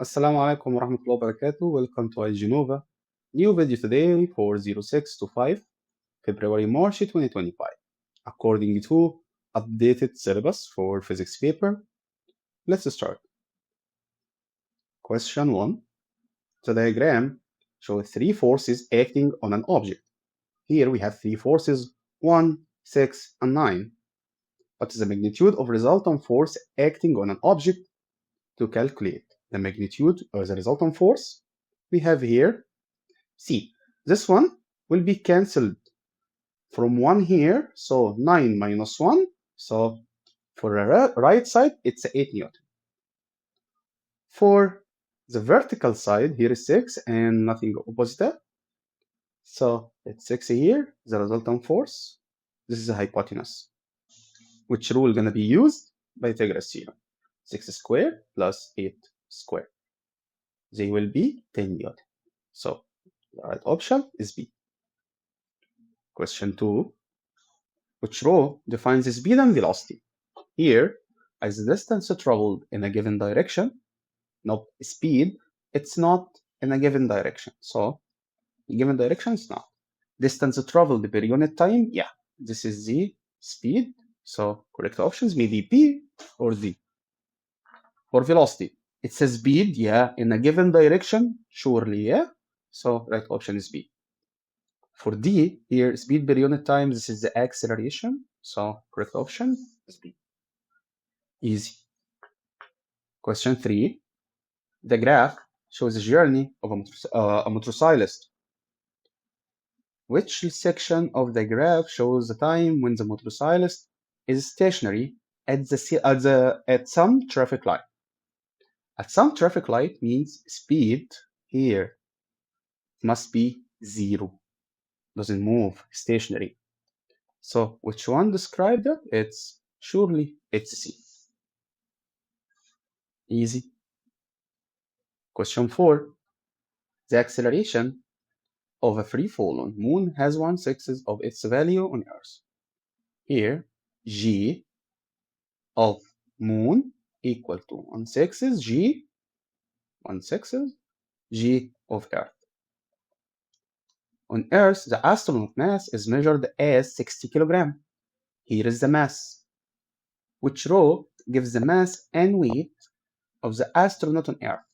Assalamu alaikum wa rahmatullahi wa barakatuh. Welcome to IGNova. New video today for 06 to 5, February, March 2025. According to updated syllabus for physics paper, let's start. Question 1. The diagram shows three forces acting on an object. Here we have three forces, 1, 6, and 9. What is the magnitude of resultant force acting on an object? To calculate the magnitude or the resultant force, we have here, see, this one will be cancelled from 1 here, so 9 minus 1, so for the right side, it's 8 Newton. For the vertical side, here is 6 and nothing opposite, so it's 6 here, the resultant force. This is the hypotenuse. Which rule gonna be used? Pythagoras theorem. 6 squared plus 8 squared. They will be 10 Newton. So the right option is B. Question 2. Which row defines the speed and velocity? Here, as the distance traveled in a given direction, no speed, it's not in a given direction. So, given direction is not. Distance traveled per unit time, yeah, this is the speed. So, correct options may be B or D. For velocity, it's a speed, yeah, in a given direction, surely, yeah. So, right option is B. For D, here, speed per unit time, this is the acceleration. So, correct option is B. Easy. Question 3. The graph shows the journey of a motorcyclist. Which section of the graph shows the time when the motorcyclist is stationary at some traffic light? At some traffic light means speed here must be 0. Doesn't move, stationary. So which one described that? It's C. Easy. Question 4. The acceleration of a free-falling moon has 1/6 of its value on Earth. Here, g of moon equal to 1/6 g, 1/6 g of Earth. On Earth, the astronaut mass is measured as 60 kg. Here is the mass. Which row gives the mass and weight of the astronaut on Earth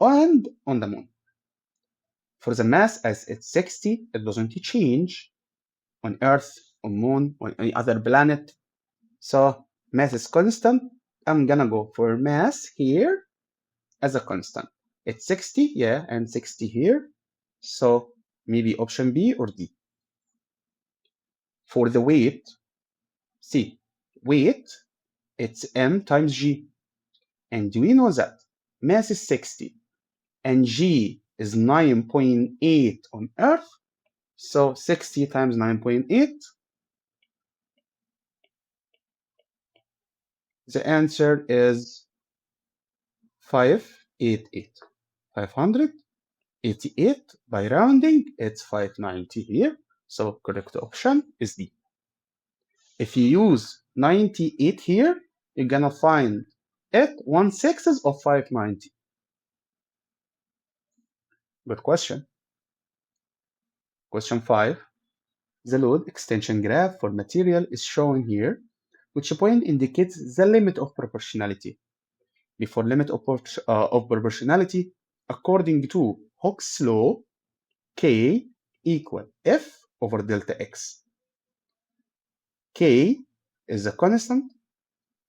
and on the moon? For the mass, as it's 60, it doesn't change on Earth, on moon, on any other planet. So mass is constant. I'm gonna go for mass here as a constant. It's 60, yeah, and 60 here. So maybe option B or D. For the weight, see, weight, it's M times G. And we know that mass is 60 and G is 9.8 on Earth. So 60 times 9.8. The answer is 588. 588 by rounding, it's 590 here. So correct option is D. If you use 98 here, you're gonna find it 1/6 of 590. Good question. Question 5. The load extension graph for material is shown here, which point indicates the limit of proportionality. Before limit of proportionality, according to Hooke's law, K equal F over delta X. K is a constant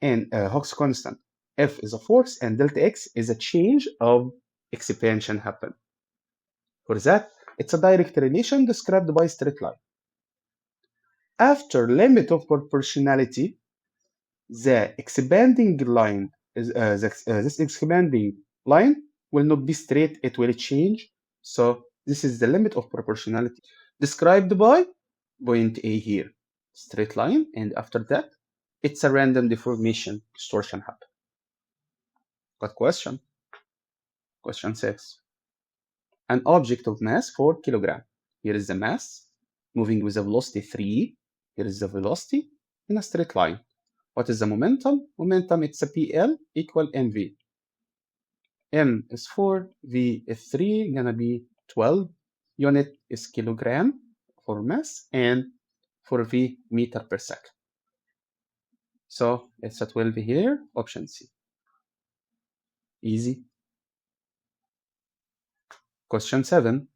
and Hooke's constant. F is a force and delta X is a change of expansion happen. For that, it's a direct relation described by straight line. After limit of proportionality, the expanding line is this expanding line will not be straight, it will change. So this is the limit of proportionality described by point A here, straight line, and after that it's a random deformation, distortion happen. Good question. Question 6. An object of mass 4 kg. Here is the mass moving with a velocity 3. Here is the velocity in a straight line. What is the momentum? Momentum, it's a PL equal mv. M is 4, V is 3, gonna be 12. Unit is kilogram for mass, and for V, meter per second. So it's a 12 here, option C. Easy. Question 7.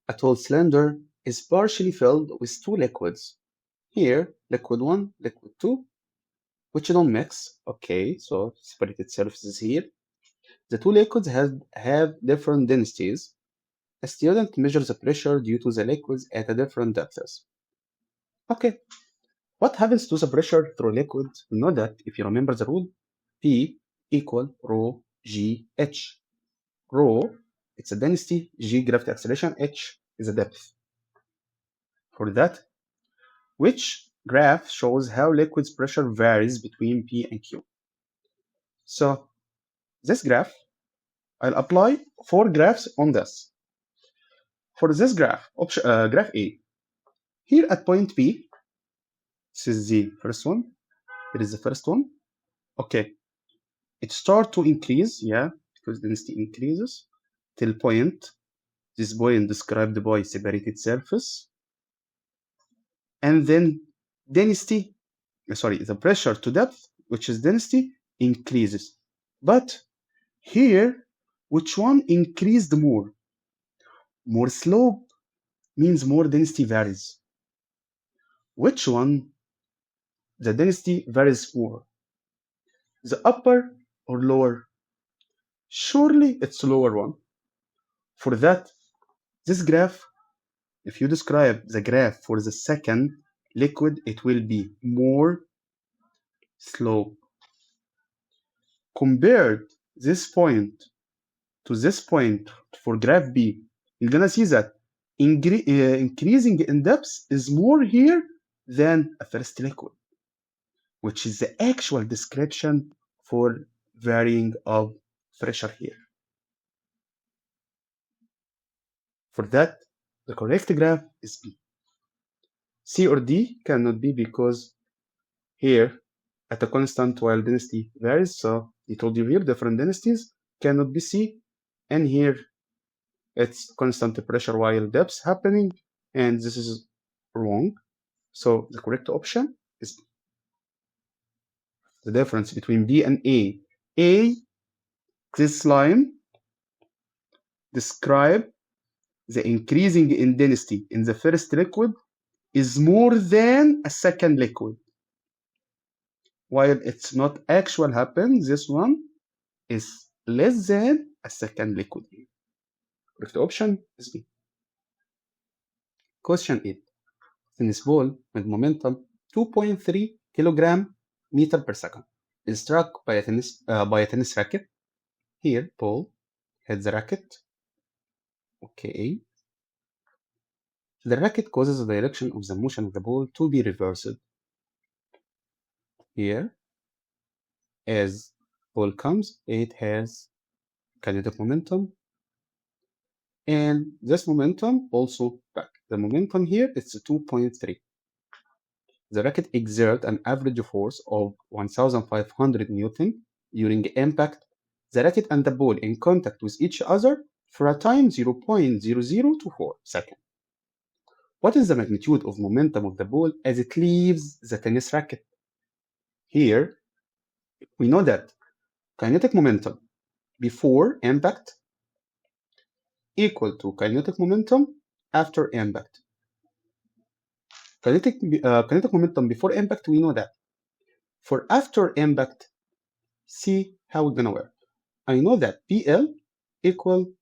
A tall cylinder is partially filled with two liquids. Here, liquid 1, liquid 2, which don't mix. Okay, so separated surfaces here. The two liquids have different densities. A student measures the pressure due to the liquids at a different depths. Okay, what happens to the pressure through liquids? We know that, if you remember the rule, P equal rho G H. Rho, it's a density, G gravity acceleration, H is a depth. For that, which graph shows how liquid's pressure varies between P and Q? So this graph, I'll apply 4 graphs on this. For this graph, graph A, here at point P, this is the first one, here is the first one. Okay, it starts to increase, yeah, because density increases till point, this point described by separated surface, and then density, the pressure to depth, which is density, increases. But here, which one increased more? More slope means more density varies. Which one the density varies more? The upper or lower? Surely it's lower one. For that, this graph, if you describe the graph for the second liquid, it will be more slope. Compared this point to this point for graph B, you're gonna see that increasing in depth is more here than a first liquid, which is the actual description for varying of pressure here. For that, the correct graph is B. C or D cannot be, because here at a constant while density varies, so he told you here different densities cannot be C, and here it's constant pressure while depths happening, and this is wrong. So the correct option is B. The difference between B and A. A, this line describe the increasing in density in the first liquid is more than a second liquid. While it's not actual happen, this one is less than a second liquid. Correct option is B. Question 8. Tennis ball with momentum 2.3 kilogram meter per second is struck by a tennis racket. Here, ball hits the racket. Okay. The racket causes the direction of the motion of the ball to be reversed. Here, as ball comes, it has kinetic momentum, and this momentum also back. The momentum here is 2.3. The racket exerts an average force of 1,500 Newton during impact. The racket and the ball in contact with each other for a time 0.0024 seconds. What is the magnitude of momentum of the ball as it leaves the tennis racket? Here, we know that kinetic momentum before impact equal to kinetic momentum after impact. Kinetic momentum before impact, we know that. For after impact, see how it's gonna work. I know that PL equal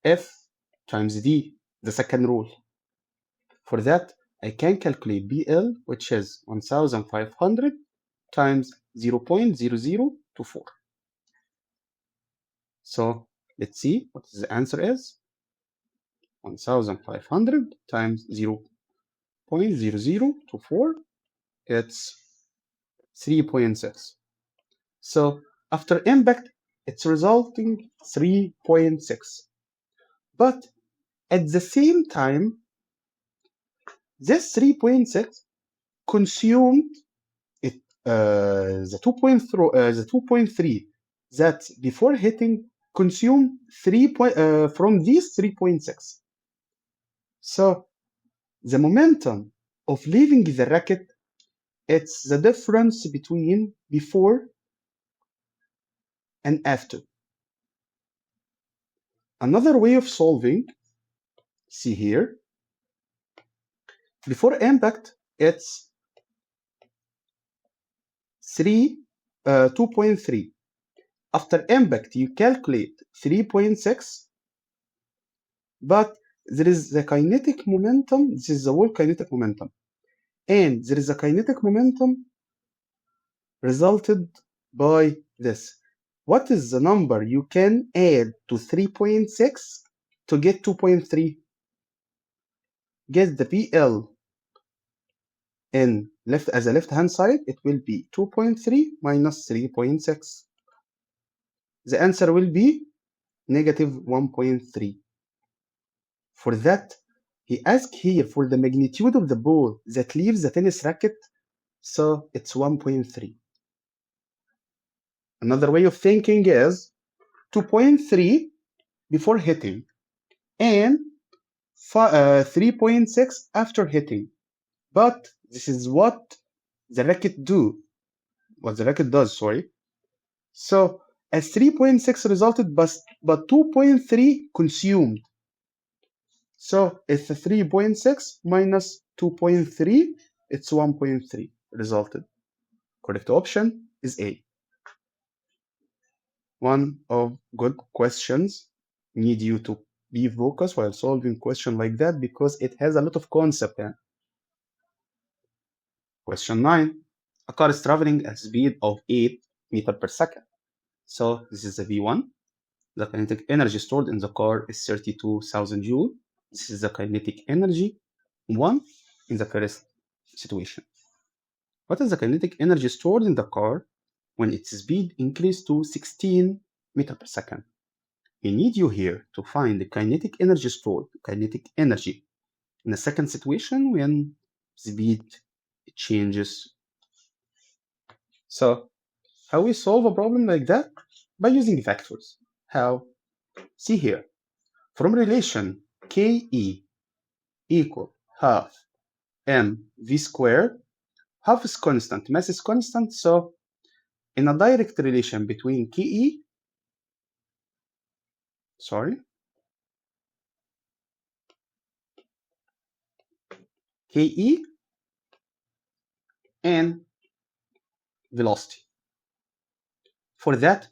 F times D, the second rule. For that, I can calculate BL, which is 1,500 times 0.0024. So let's see what the answer is. 1,500 times 0.0024, it's 3.6. So after impact, it's resulting 3.6. But at the same time, this 3.6 consumed it, the 2.3 that before hitting consume from these 3.6. So the momentum of leaving the racket, it's the difference between before and after. Another way of solving, see here, before impact, it's 2.3. After impact, you calculate 3.6, but there is the kinetic momentum. This is the whole kinetic momentum. And there is a kinetic momentum resulted by this. What is the number you can add to 3.6 to get 2.3? Get the PL in left as a left-hand side. It will be 2.3 minus 3.6. The answer will be negative 1.3. For that, he asked here for the magnitude of the ball that leaves the tennis racket, so it's 1.3. Another way of thinking is 2.3 before hitting and 3.6 after hitting. But this is what the racket does, sorry. So as 3.6 resulted, but 2.3 consumed. So it's 3.6 minus 2.3, it's 1.3 resulted. Correct option is A. One of good questions need you to be focused while solving question like that because it has a lot of concept. Question 9. A car is traveling at a speed of 8 meters per second. So this is the V1. The kinetic energy stored in the car is 32,000 joules. This is the kinetic energy 1 in the first situation. What is the kinetic energy stored in the car when its speed increased to 16 meters per second? We need you here to find the kinetic energy stored, kinetic energy in the second situation when speed changes. So how we solve a problem like that? By using vectors. How? See here. From relation KE equal half mv squared, half is constant, mass is constant, so in a direct relation between KE and velocity. For that,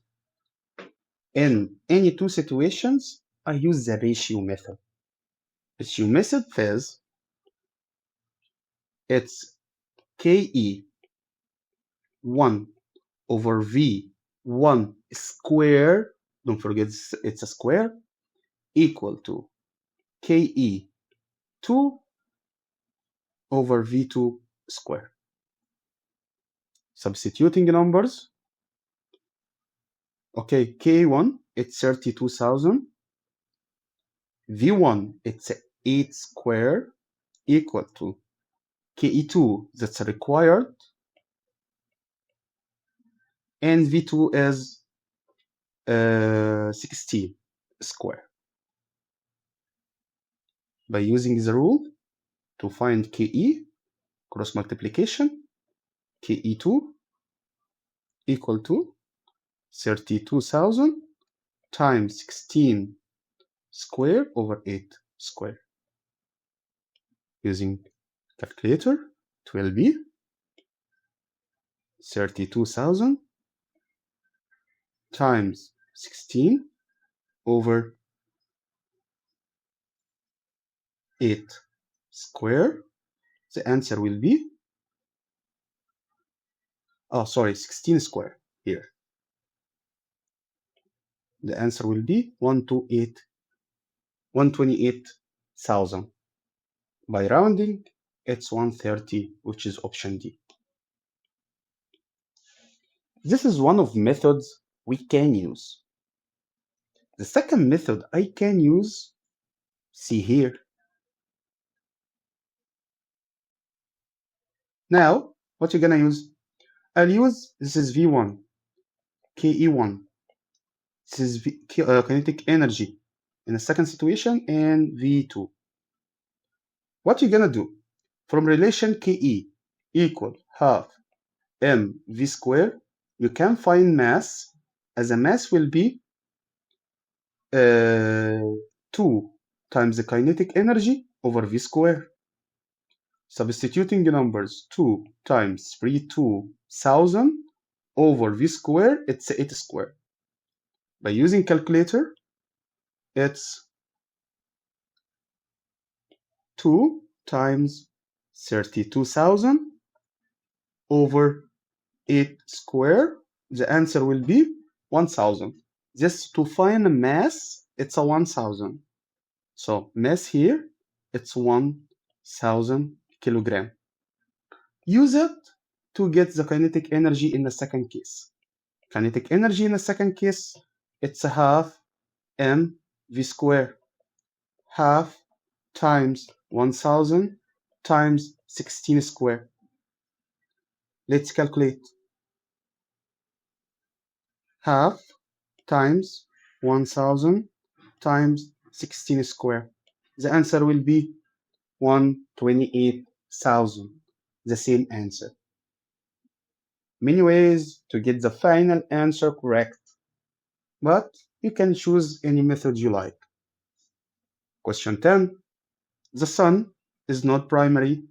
in any two situations, I use the ratio method. Ratio method says it's KE 1 over V1 square, don't forget it's a square, equal to KE 2 over V2 square. Substituting numbers, okay, K1 it's 32,000, V1 it's 8 square equal to KE2 that's required, and V2 is 16 square. By using the rule to find KE, cross multiplication, KE2 equal to 32,000 times 16 square over 8 square. Using calculator, it will be 32,000 times 16 over 8 square. The answer will be, 16 square here. The answer will be 128,000. By rounding, it's 130, which is option D. This is one of the methods we can use. The second method I can use, see here. Now, what you're gonna use? I'll use, this is V1, KE1. This is kinetic energy in the second situation, and V2. What you're gonna do? From relation Ke equal half mv squared, you can find mass, as a mass will be 2 times the kinetic energy over v squared. Substituting the numbers, 2 times 32,000 over v squared, it's 8 squared. By using calculator, it's 2 times 32,000 over 8 squared. The answer will be 1,000. Just to find a mass, it's a 1,000. So mass here, it's 1,000 kilogram. Use it to get the kinetic energy in the second case. Kinetic energy in the second case, it's a half mv squared. Half times 1,000 times 16 squared. Let's calculate. Half times 1,000 times 16 squared. The answer will be 128,000. The same answer. Many ways to get the final answer correct, but you can choose any method you like. Question 10. The sun is not primary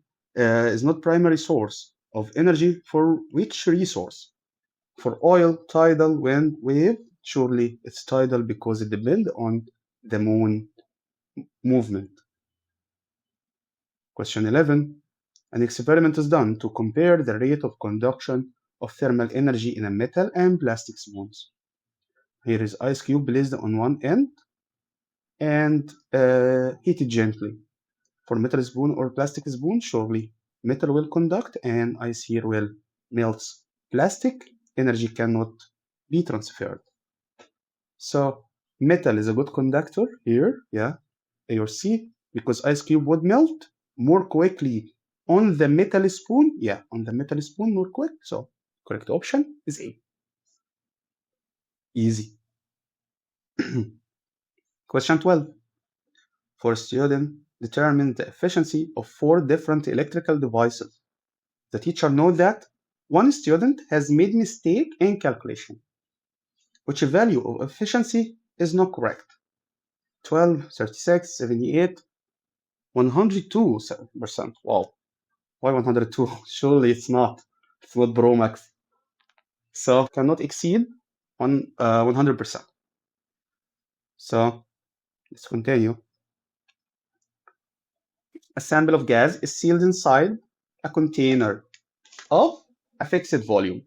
source of energy for which resource? For oil, tidal, wind, wave? Surely it's tidal because it depends on the moon movement. Question 11. An experiment is done to compare the rate of conduction of thermal energy in a metal and plastic spoons. Here is ice cube placed on one end and heated gently. For metal spoon or plastic spoon, surely metal will conduct and ice here will melt. Plastic energy cannot be transferred. So metal is a good conductor here, yeah, A or C, because ice cube would melt more quickly on the metal spoon, yeah, on the metal spoon more quick. So correct option is A. Easy. Question 12. For a student, determine the efficiency of 4 different electrical devices. The teacher knows that one student has made mistake in calculation, which value of efficiency is not correct. 12, 36, 78, 102%. Wow. Why 102? Surely it's not. It's not Pro Max. So cannot exceed 100%. So let's continue. A sample of gas is sealed inside a container of a fixed volume.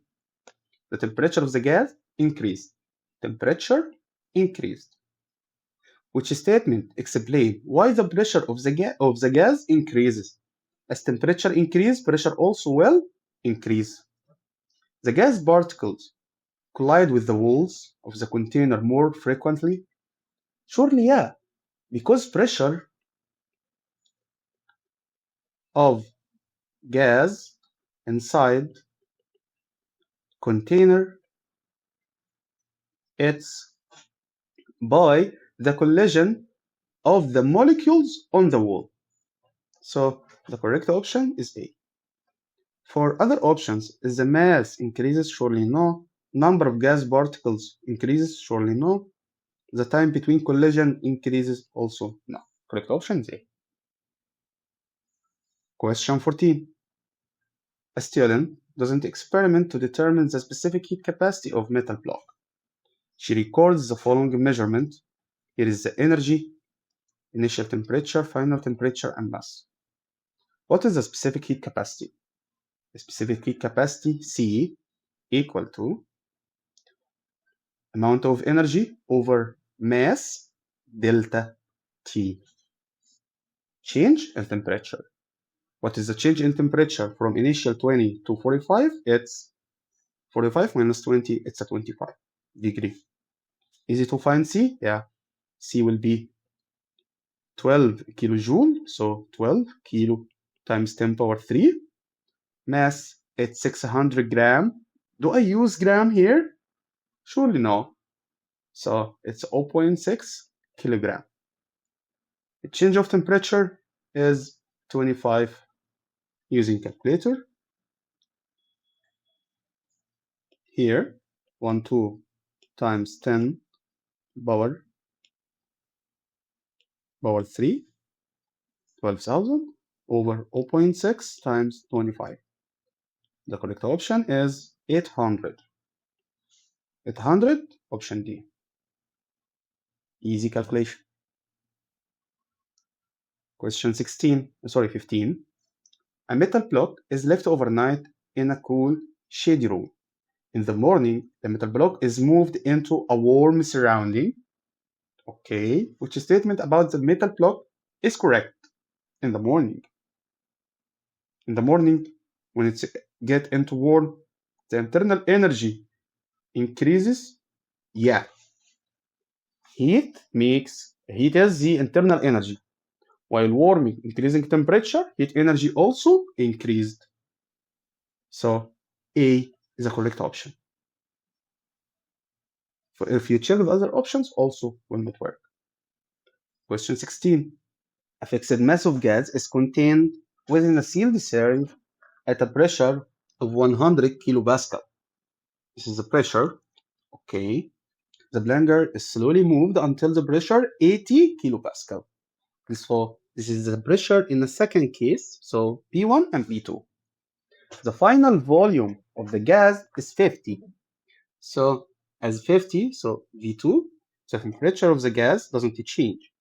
The temperature of the gas increased. Temperature increased. Which statement explains why the pressure of the gas increases? As temperature increases, pressure also will increase. The gas particles collide with the walls of the container more frequently? Surely, yeah, because pressure of gas inside container, it's by the collision of the molecules on the wall. So the correct option is A. For other options, is the mass increases? Surely no. Number of gas particles increases? Surely no. The time between collision increases? Also no. Correct option is A. Question 14. A student does an experiment to determine the specific heat capacity of metal block. She records the following measurement. Here is the energy, initial temperature, final temperature, and mass. What is the specific heat capacity? The specific heat capacity, C, equal to amount of energy over mass, delta T. Change in temperature. What is the change in temperature from initial 20 to 45? It's 45 minus 20, it's a 25 degree. Easy to find C? Yeah. C will be 12 kilojoule, so 12 kilo times 10 power 3. Mass, it's 600 gram. Do I use gram here? Surely no. So it's 0.6 kilogram. The change of temperature is 25 using calculator. Here, 12 times 10 power 3, 12,000 over 0.6 times 25. The correct option is 800. 800, option D. Easy calculation. Question 15. A metal block is left overnight in a cool, shady room. In the morning, the metal block is moved into a warm surrounding. Okay, which statement about the metal block is correct? In the morning. In the morning, when it's get into warm, the internal energy increases. Yeah, heat is the internal energy. While warming, increasing temperature, heat energy also increased. So A is the correct option. So if you check the other options, also will not work. Question 16. A fixed mass of gas is contained within a sealed syringe at a pressure of 100 kilopascal. This is the pressure. Okay. The plunger is slowly moved until the pressure 80 kilopascal. So this is the pressure in the second case. So P1 and P2. The final volume of the gas is 50. So as 50, so V2, the temperature of the gas doesn't change.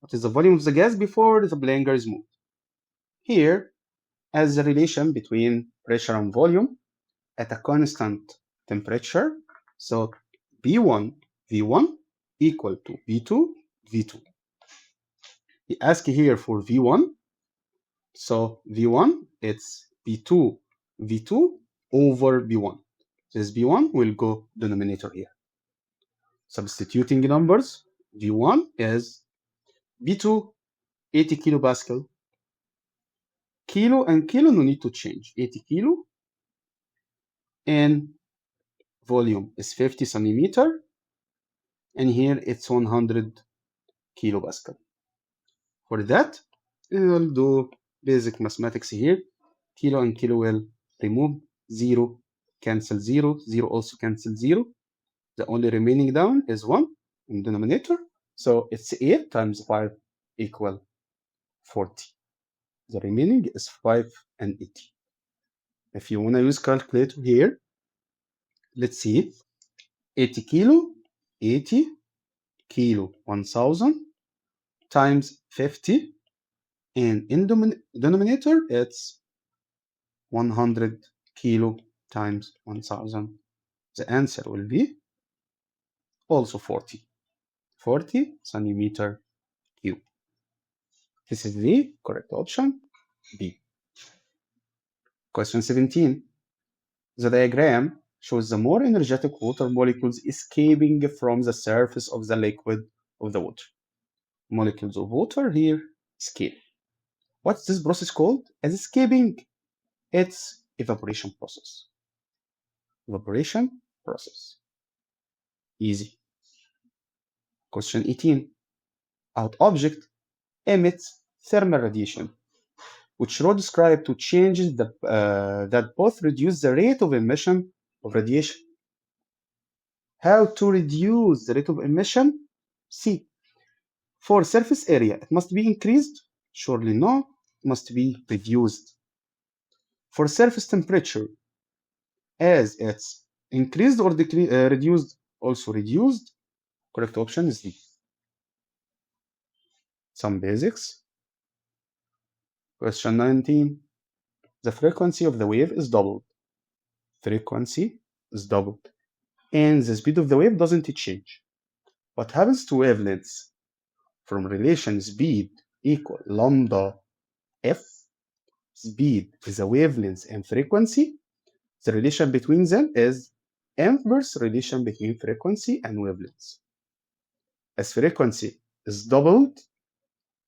What is the volume of the gas before the plunger is moved? Here, as the relation between pressure and volume at a constant temperature, so V1 equal to V2. We ask here for V1, so V1, it's V2 over V1. This V1 will go denominator here. Substituting numbers, V1 is V2, 80 kilopascal. Kilo and kilo no need to change, 80 kilo. And volume is 50 centimeter. And here it's 100 kilopascal. For that, we will do basic mathematics here. Kilo and kilo will remove, 0 cancel 0, 0 also cancel 0. The only remaining down is 1 in denominator. So it's 8 times 5 equal 40. The remaining is 5 and 80. If you want to use calculator here, let's see. 80 kilo, 80 kilo, 1000 times 50. And in denominator, it's 100 kilo times 1000. The answer will be also 40. 40 centimeter cube. This is the correct option, B. Question 17. The diagram shows the more energetic water molecules escaping from the surface of the liquid of the water. Molecules of water here escape. What's this process called? As escaping, it's evaporation process. Evaporation process. Easy. Question 18. Out object emits thermal radiation, which Rho described to changes that both reduce the rate of emission of radiation. How to reduce the rate of emission? See, for surface area, it must be increased? Surely no, it must be reduced. For surface temperature, as it's increased or reduced, also reduced. Correct option is D. Some basics. Question 19. The frequency of the wave is doubled. Frequency is doubled. And the speed of the wave doesn't change. What happens to wavelengths? From relation speed equal lambda f, speed is a wavelength and frequency. The relation between them is inverse relation between frequency and wavelengths. As frequency is doubled,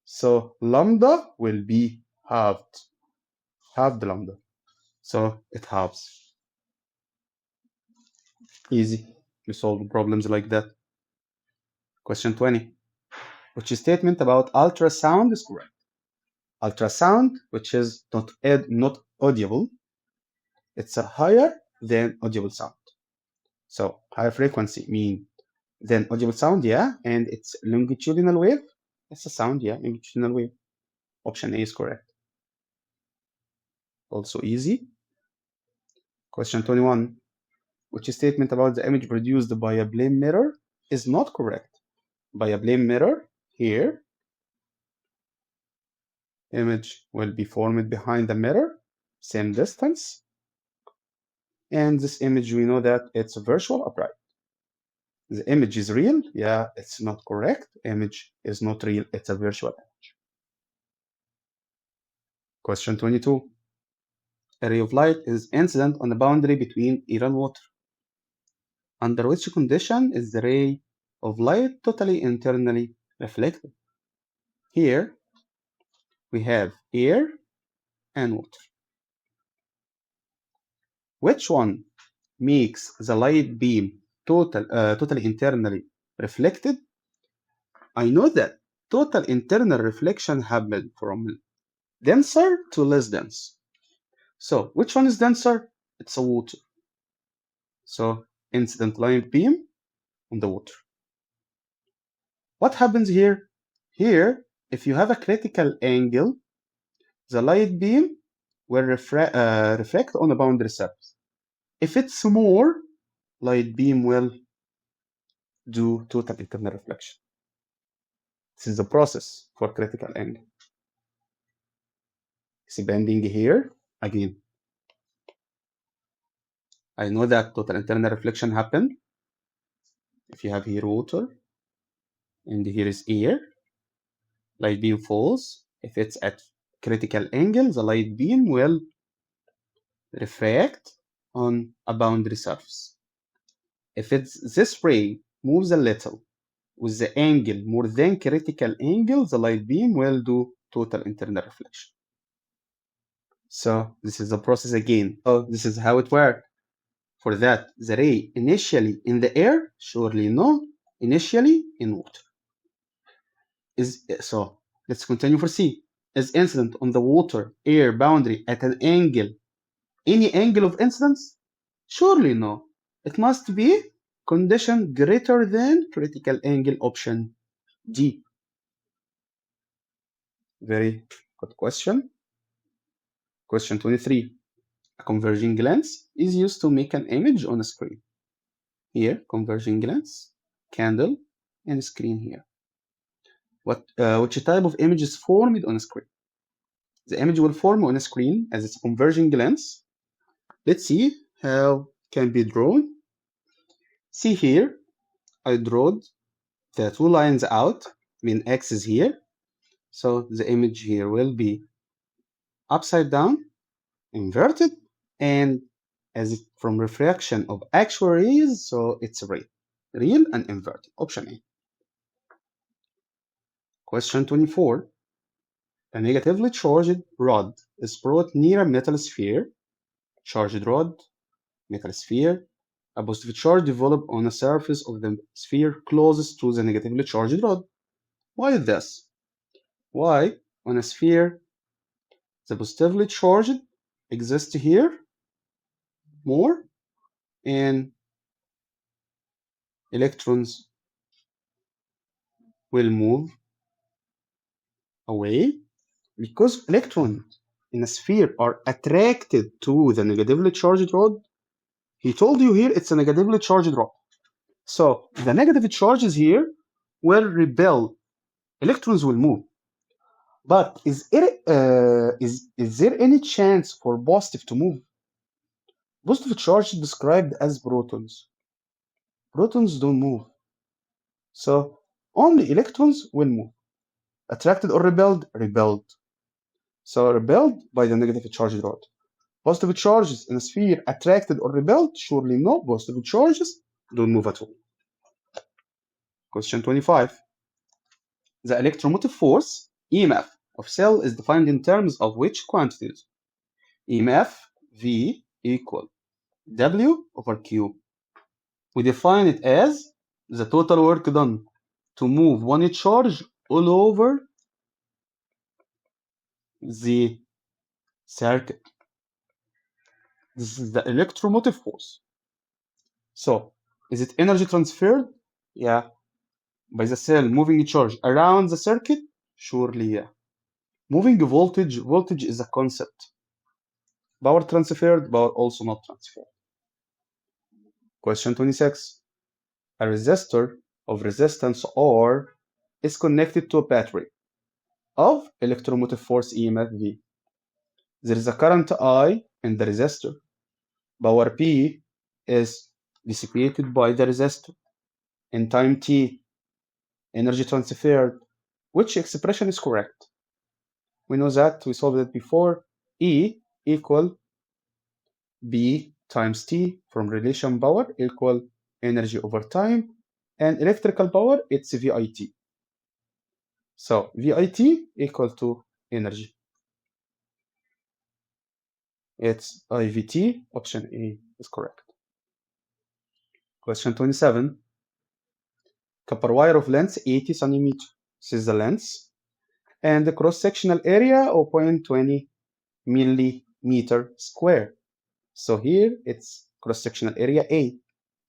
so lambda will be halved lambda. So it halves. Easy. You solve problems like that. Question 20. Which statement about ultrasound is correct? Ultrasound, which is not audible, it's a higher than audible sound. So higher frequency mean than audible sound, yeah, and it's longitudinal wave. It's a sound, yeah, longitudinal wave. Option A is correct. Also easy. Question 21. Which statement about the image produced by a plane mirror is not correct? By a plane mirror, here, image will be formed behind the mirror, same distance, and this image, we know that it's virtual upright. The image is real, yeah, it's not correct. Image is not real, it's a virtual image. Question 22. A ray of light is incident on the boundary between air and water. Under which condition is the ray of light totally internally reflected? Here we have air and water. Which one makes the light beam totally internally reflected? I know that total internal reflection happens from denser to less dense. So which one is denser? It's a water. So incident light beam on the water. What happens here? Here, if you have a critical angle, the light beam will reflect on the boundary surface. If it's more, light beam will do total internal reflection. This is the process for critical angle. Expanding here, again, I know that total internal reflection happen if you have here water and here is air. Light beam falls. If it's at critical angle, the light beam will refract on a boundary surface. If it's this ray moves a little with the angle more than critical angle, the light beam will do total internal reflection. So this is the process again. So this is how it works. For that, the ray initially in the air, surely no, initially in water. So let's continue for C. Is incident on the water-air boundary at an angle, any angle of incidence? Surely no. It must be condition greater than critical angle, option D. Very good question. Question 23. A converging lens is used to make an image on a screen. Here, converging lens, candle, and screen here. Which type of image is formed on a screen? The image will form on a screen as it's a converging lens. Let's see how it can be drawn. See here, I drawed the two lines out, X is here. So the image here will be upside down, inverted, and as it from refraction of actual rays, so it's real and inverted, option A. Question 24. A negatively charged rod is brought near a metal sphere. Charged rod, metal sphere. A positive charge developed on the surface of the sphere closest to the negatively charged rod. Why is this? Why on a sphere the positively charged exists here more and electrons will move away? Because electrons in a sphere are attracted to the negatively charged rod. He told you here it's a negatively charged rod. So the negative charges here will repel. Electrons will move. But is there any chance for positive to move? Positive charge is described as protons. Protons don't move. So only electrons will move. Attracted or repelled? Repelled. So repelled by the negative charged rod. Positive charges in a sphere attracted or repelled? Surely no. Positive charges don't move at all. Question 25. The electromotive force, EMF, of cell is defined in terms of which quantities? EMF, V equal W over Q. We define it as the total work done. to move one charge all over the circuit. This is the electromotive force. So, is it energy transferred? Yeah. By the cell moving charge around the circuit? Surely, yeah. Moving voltage is a concept. Power transferred, power also not transferred. Question 26. A resistor of resistance R is connected to a battery of electromotive force EMF V. There is a current I in the resistor. Power P is dissipated by the resistor. In time T, energy transferred. Which expression is correct? We know that, we solved it before. E equal B times T from relation power equal energy over time. And electrical power, it's VIT. So VIT equal to energy. It's IVT, option A is correct. Question 27. Copper wire of length 80 centimeter. This is the length. And the cross-sectional area of 0.20 millimeter square. So here it's cross-sectional area A.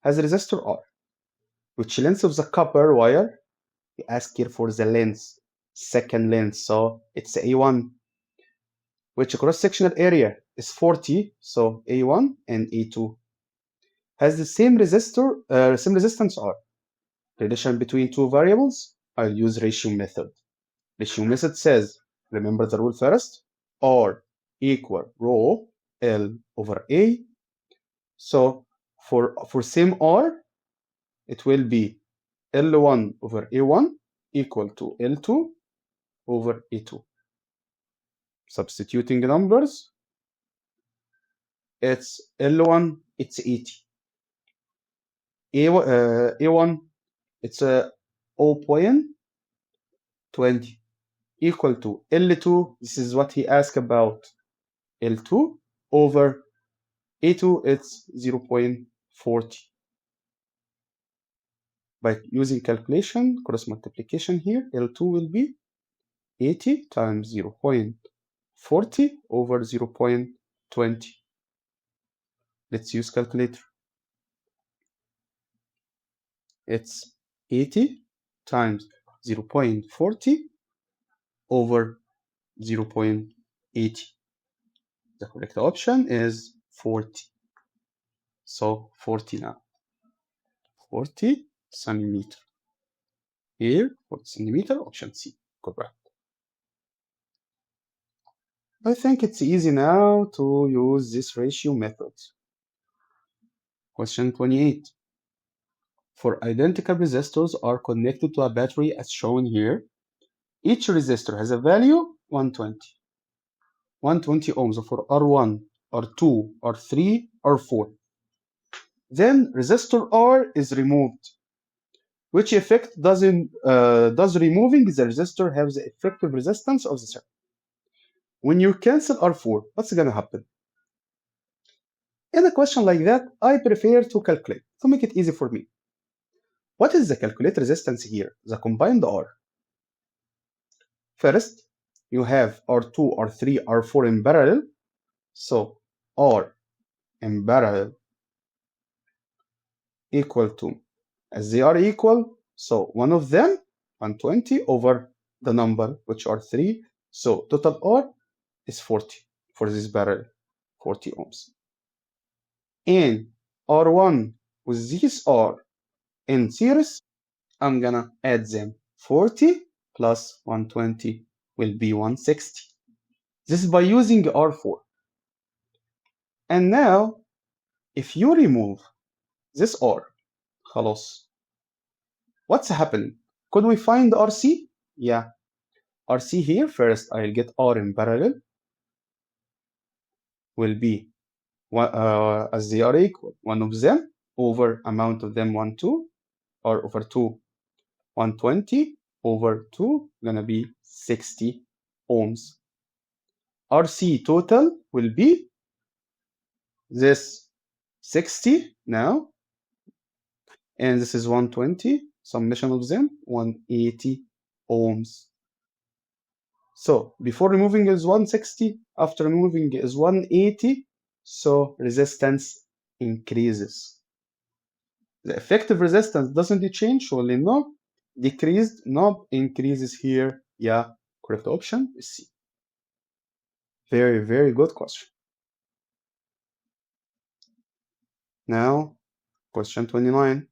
Has a resistor R. Which length of the copper wire? We ask here for the length, second length, so it's A1. Which cross-sectional area is 40, so A1 and A2. Has the same resistance R. Relation between two variables, I'll use ratio method. Ratio method says, remember the rule first, R equal rho L over A. So for same R, it will be L1 over A1 equal to L2 over A2. Substituting numbers, it's L1, it's 80. A1, it's 0.20 equal to L2, this is what he asked about, L2 over A2, it's 0.40. By using calculation, cross multiplication here, L2 will be 80 times 0.40 over 0.20. Let's use calculator. It's 80 times 0.40 over 0.80. The correct option is 40. So 40 now. 40 centimeter. Here, 40 centimeter, option C. Correct. I think it's easy now to use this ratio method. Question 28. For identical resistors are connected to a battery as shown here. Each resistor has a value 120. 120 ohms for R1, R2, R3, R4. Then resistor R is removed. Which effect does removing the resistor have the effective resistance of the circuit? When you cancel R4, what's going to happen? In a question like that, I prefer to calculate to make it easy for me. What is the calculate resistance here? The combined R. First, you have R2, R3, R4 in parallel. So R in parallel equal to, as they are equal, so one of them 120 over the number which are 3. So total R is 40 for this parallel, 40 ohms. And R1 with this R in series, I'm gonna add them. 40 plus 120 will be 160. This is by using R4. And now, if you remove this R, خلاص, what's happening? Could we find RC? Yeah. RC here, first I'll get R in parallel, will be, as they are equal, one of them over amount of them 1, 2, or over 2, 120 over 2, gonna be 60 ohms. RC total will be this 60 now, and this is 120, Summation of them 180 ohms. So before removing is 160, after removing is 180, so resistance increases. The effective resistance doesn't change, only knob decreased, knob increases here. Yeah, correct option is C. Very, very good question. Now, question 29.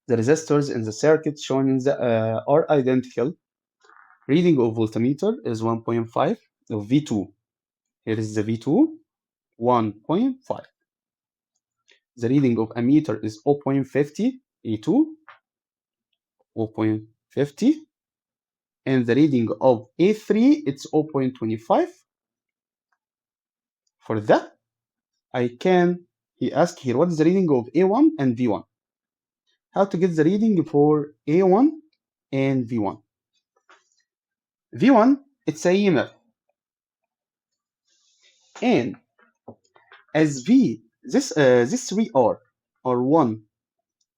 The resistors in the circuit shown in the are identical. Reading of voltmeter is 1.5 of V2. Here is the V2, 1.5. The reading of ammeter is 0.50 A2, 0.50. And the reading of A3, it's 0.25. For that, he asked here, what is the reading of A1 and V1? How to get the reading for A1 and V1? V1, it's a EMF. And as this 3R, or 1,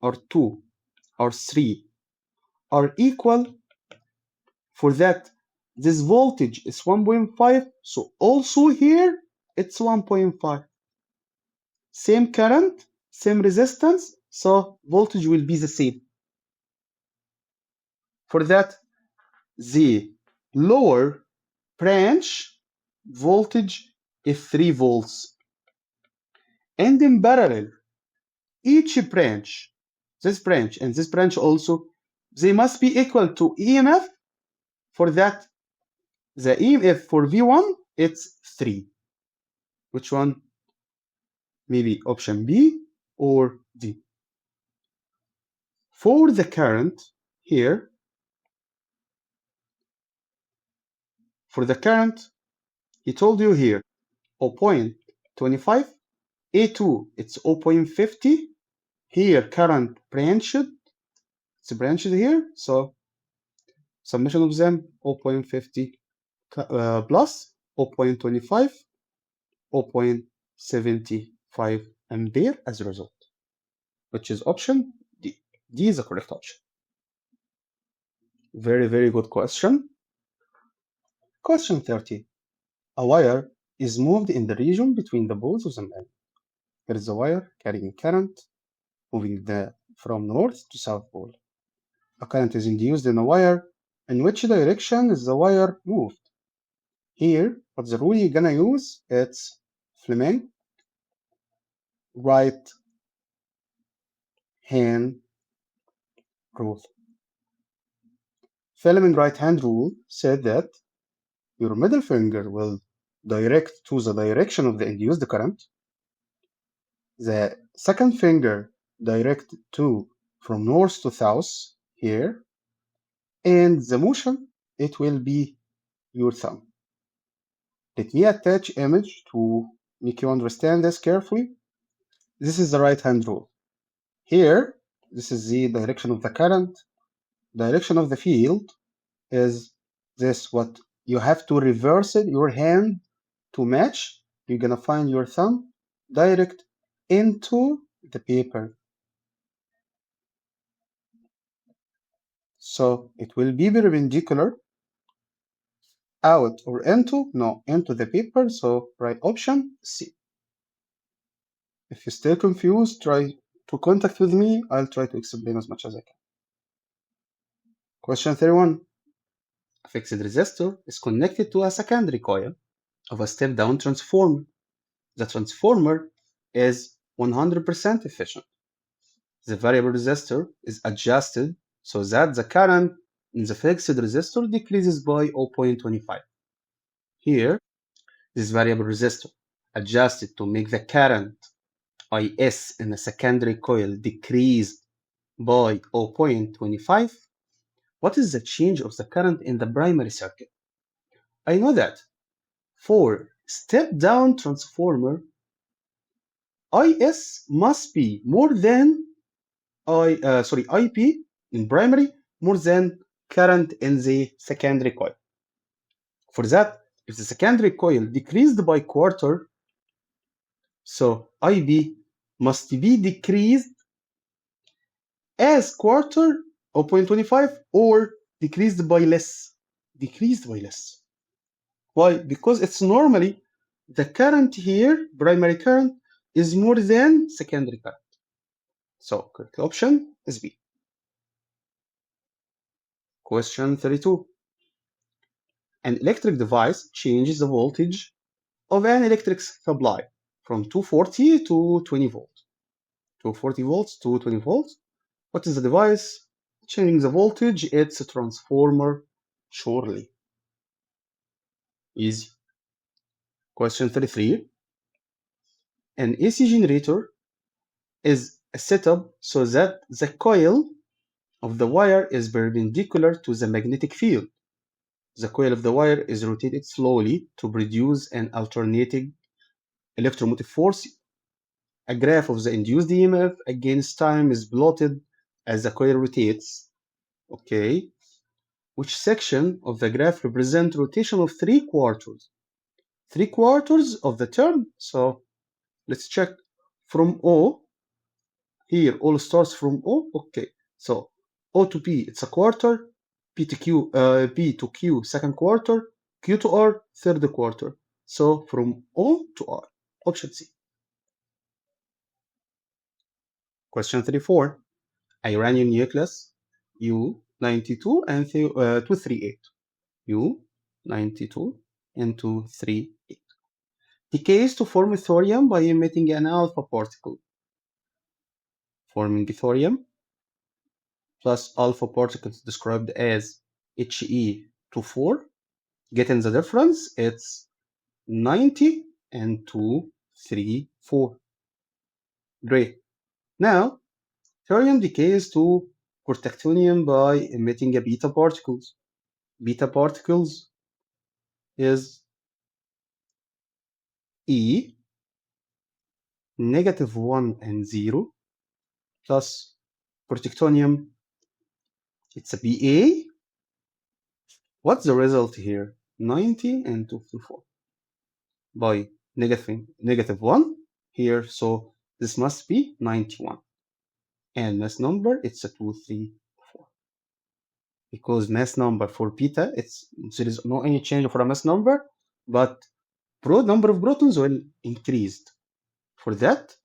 or 2, or 3 are equal, for that, this voltage is 1.5, so also here, it's 1.5. Same current, same resistance, so voltage will be the same. For that, the lower branch voltage is 3 volts. And in parallel, each branch, this branch and this branch also, they must be equal to EMF. For that, the EMF for V1, it's 3. Which one? Maybe option B or D. For the current here, for the current, he told you here 0.25, A2 it's 0.50, here current branched, it's branched here, so summation of them 0.50 plus 0.25, 0.75 ampere as a result, which is option D. D is the correct option. Very, very good question. Question 30. A wire is moved in the region between the poles of the magnet. Here is a wire carrying current moving from north to south pole. A current is induced in a wire. In which direction is the wire moved? Here, what the rule you're gonna use, it's Fleming right hand rule. Fleming right hand rule said that your middle finger will direct to the direction of the induced current. The second finger direct to from north to south here, and the motion, it will be your thumb. Let me attach image to make you understand this carefully. This is the right hand rule. Here, this is the direction of the current. Direction of the field is this, what you have to reverse it, your hand to match. You're gonna find your thumb direct into the paper. So it will be perpendicular out or into, no, into the paper, so right option C. If you're still confused, try to contact with me. I'll try to explain as much as I can. Question 31. A fixed resistor is connected to a secondary coil of a step-down transformer. The transformer is 100% efficient. The variable resistor is adjusted so that the current in the fixed resistor decreases by 0.25. Here, this variable resistor adjusted to make the current IS in the secondary coil decrease by 0.25. What is the change of the current in the primary circuit? I know that for step-down transformer, IS must be more than IP in primary more than current in the secondary coil. For that, if the secondary coil decreased by quarter, so IB must be decreased as quarter 0.25 or decreased by less. Decreased by less. Why? Because it's normally the current here, primary current, is more than secondary current. So correct option is B. Question 32. An electric device changes the voltage of an electric supply from 240 to 20 volts. 240 volts to 20 volts. What is the device changing the voltage? It's a transformer, surely. Easy. Question 33. An AC generator is set up so that the coil of the wire is perpendicular to the magnetic field. The coil of the wire is rotated slowly to produce an alternating electromotive force. A graph of the induced EMF against time is plotted as the coil rotates. Okay. Which section of the graph represents rotation of 3/4? 3/4 of the term. So let's check from O. Here all starts from O. Okay. So O to P, it's a quarter. P to Q, second quarter. Q to R, third quarter. So from O to R. Option C. Question 34. Uranium nucleus U92 and 238. U92 and 238. Decays to form thorium by emitting an alpha particle. Forming thorium plus alpha particles described as He24. Getting the difference, it's 90 and 234. Great. Now, thorium decays to protactinium by emitting a beta particles. Beta particles is E -1 and 0 plus protactinium, it's a Ba. What's the result here? 90 and 234 by -1 here, so this must be 91. And mass number, it's a 234. Because mass number for beta, there is no any change for a mass number, but number of protons will increase. For that,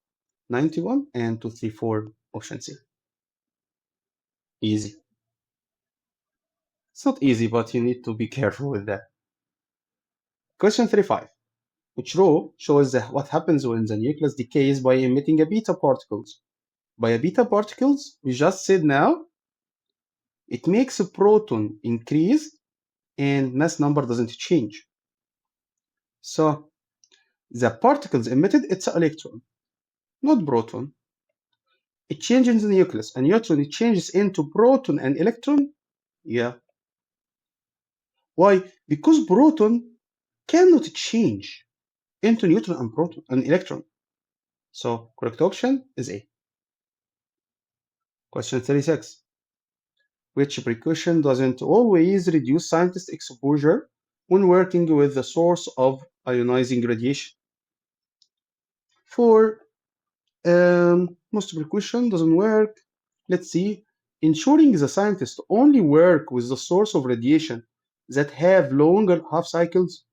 91 and 234, option C. Easy. It's not easy, but you need to be careful with that. Question 35. Which row shows what happens when the nucleus decays by emitting a beta particles? By a beta particles, we just said now, it makes a proton increase and mass number doesn't change. So the particles emitted, it's an electron, not proton. It changes the nucleus. A neutron, it changes into proton and electron. Yeah. Why? Because proton cannot change into neutron and proton and electron. So correct option is A. Question 36. Which precaution doesn't always reduce scientist exposure when working with the source of ionizing radiation? For most precaution doesn't work. Let's see. Ensuring the scientist only work with the source of radiation that have longer half cycles.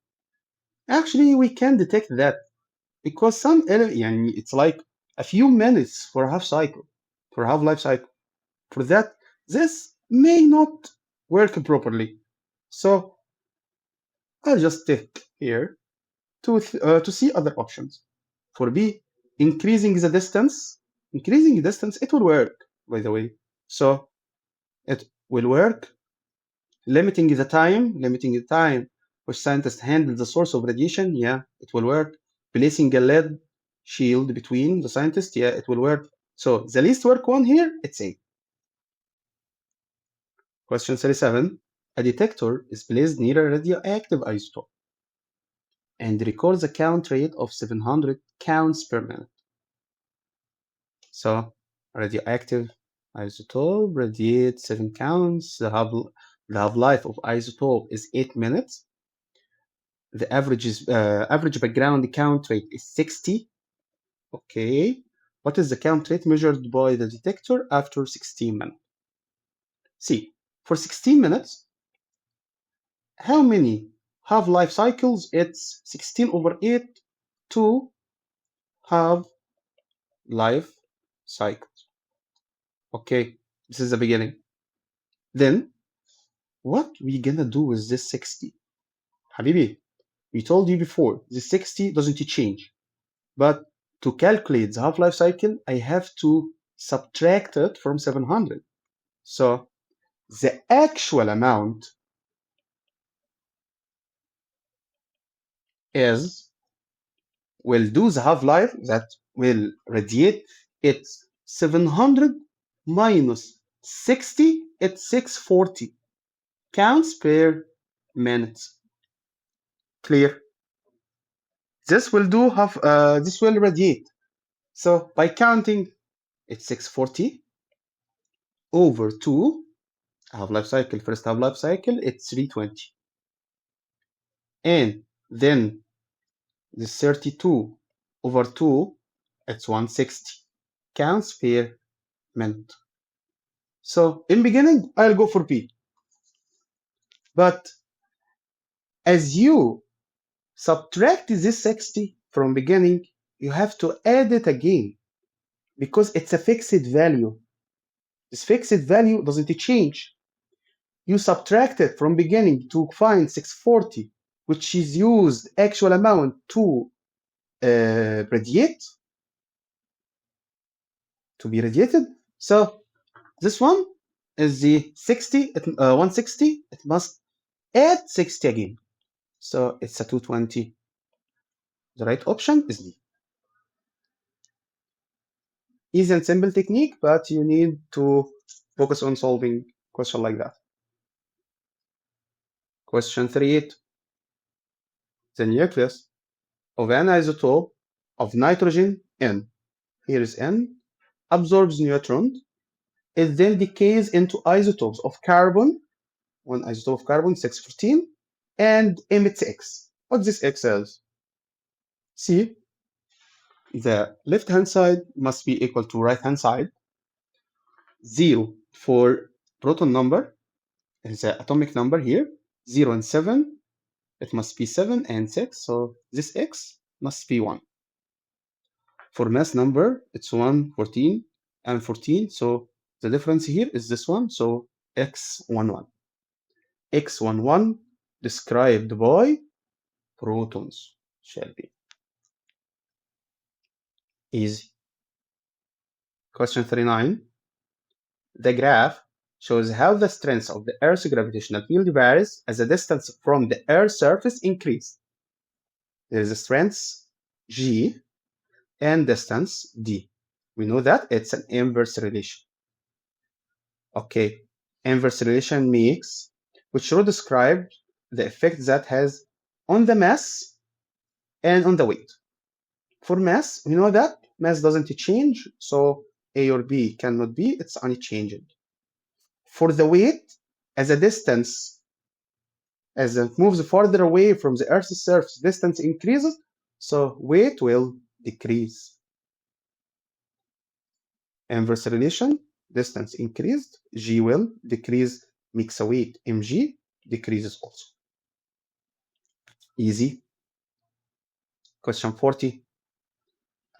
Actually, we can detect that because it's like a few minutes for a half cycle, for half life cycle. For that, this may not work properly. So I'll just tick here to see other options. For B, increasing the distance. Increasing the distance, it will work, by the way. So it will work. Limiting the time which scientists handle the source of radiation, yeah, it will work. Placing a lead shield between the scientists, yeah, it will work. So the least work one here, it's A. Question 37. A detector is placed near a radioactive isotope and records a count rate of 700 counts per minute. So radioactive isotope radiates 7 counts. The half-life of isotope is 8 minutes. The average background count rate is 60. Okay. What is the count rate measured by the detector after 16 minutes? See, for 16 minutes, how many half-life cycles? It's 16 over 8, 2 half-life cycles. Okay, this is the beginning. Then, what we gonna do with this 60? Habibi, we told you before, the 60 doesn't change. But to calculate the half-life cycle, I have to subtract it from 700. So the actual amount is, will do the half-life that will radiate, it's 700 minus 60, it's 640 counts per minute. Clear? This will do this will radiate. So by counting, it's 640 over 2 half-life cycle. First half-life cycle, it's 320. And then this 32 over 2, it's 160 counts per minute. So in beginning, I'll go for P. But as you subtract this 60 from beginning, you have to add it again because it's a fixed value. This fixed value doesn't change. You subtract it from beginning to find 640, which is used actual amount to radiate, to be radiated. So this one is the 60, 160. It must add 60 again. So it's a 220. The right option is D. Easy and simple technique, but you need to focus on solving question like that. Question 3.8. The nucleus of an isotope of nitrogen N, here is N, absorbs neutrons. It then decays into isotopes of carbon, one isotope of carbon, 614, and emits X. What this X is? See, the left-hand side must be equal to right-hand side. 0 for proton number is the atomic number here. 0 and 7, it must be 7 and 6, so this X must be 1. For mass number, it's 1, 14, and 14, so the difference here is this one, so X11. X11 described by protons shall be. Easy. Question 39. The graph shows how the strength of the Earth's gravitational field varies as the distance from the Earth's surface increases. There is a strength G and distance D. We know that it's an inverse relation. Okay, inverse relation makes, which will describe the effect that has on the mass and on the weight. For mass, we know that mass doesn't change, so A or B cannot be, it's unchanged. For the weight, as a distance, as it moves farther away from the Earth's surface, distance increases, so weight will decrease. Inverse relation, distance increased, G will decrease, makes a weight, mg decreases also. Easy. Question 40.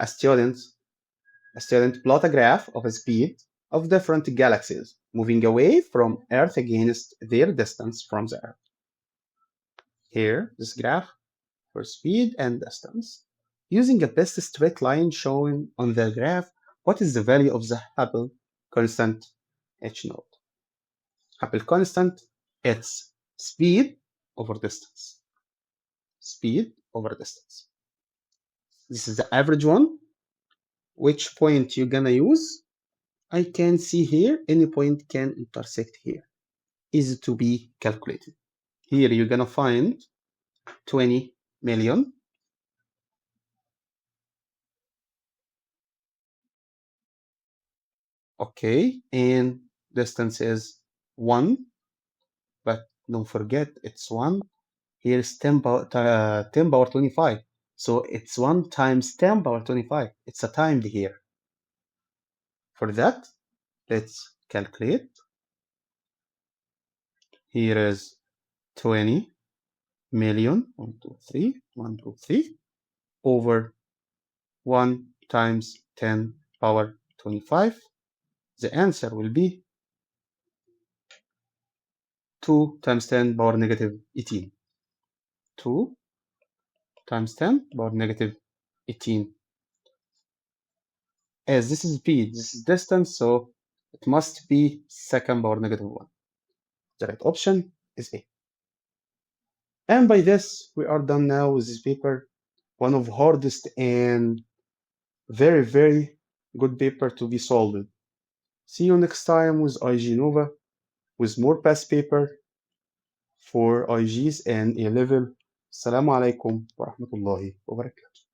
A student plot a graph of a speed of different galaxies moving away from Earth against their distance from the Earth. Here, this graph for speed and distance. Using a best straight line shown on the graph, what is the value of the Hubble constant H naught? Hubble constant, it's speed over distance. Speed over distance. This is the average one. Which point you're gonna use? I can see here, any point can intersect here. Easy to be calculated. Here you're gonna find 20 million. Okay, and distance is 1, but don't forget it's 1. Here's 10 power 25. So it's 1 times 10 power 25. It's a timed here. For that, let's calculate. Here is 20 million, 123, over 1 times 10 power 25. The answer will be 2 times 10 power negative 18. 2 times 10 power negative 18. As this is speed, this is distance, so it must be second power negative 1. The right option is A. And by this, we are done now with this paper. One of hardest and very, very good paper to be solved. See you next time with IG Nova with more past paper for IGs and A level. Assalamu alaikum wa rahmatullahi wa barakatuh.